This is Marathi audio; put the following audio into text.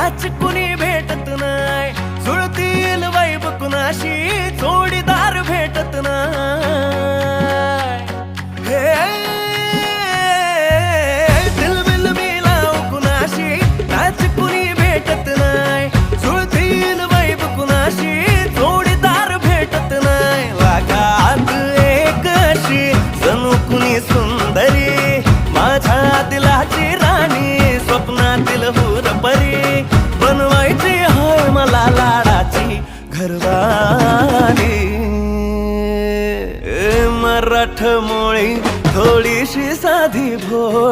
त्याच कुणी भेटत नाही, जुळतील वैब कुणाशी जोडीदार भेटत नाही। दिल बिल मिलाव कुणाशी त्याच कुणी भेटत नाही, जुळतील वैब कुणाशी जोडीदार भेटत नाही। लागात एक अशी जणू कुणी सुंदरी, माझ्या दिलाची राणी, स्वप्नातील हुरपरी, बनवायची हाय मला लाडाची घरवाली। मराठमोळी थोडीशी साधी भोळी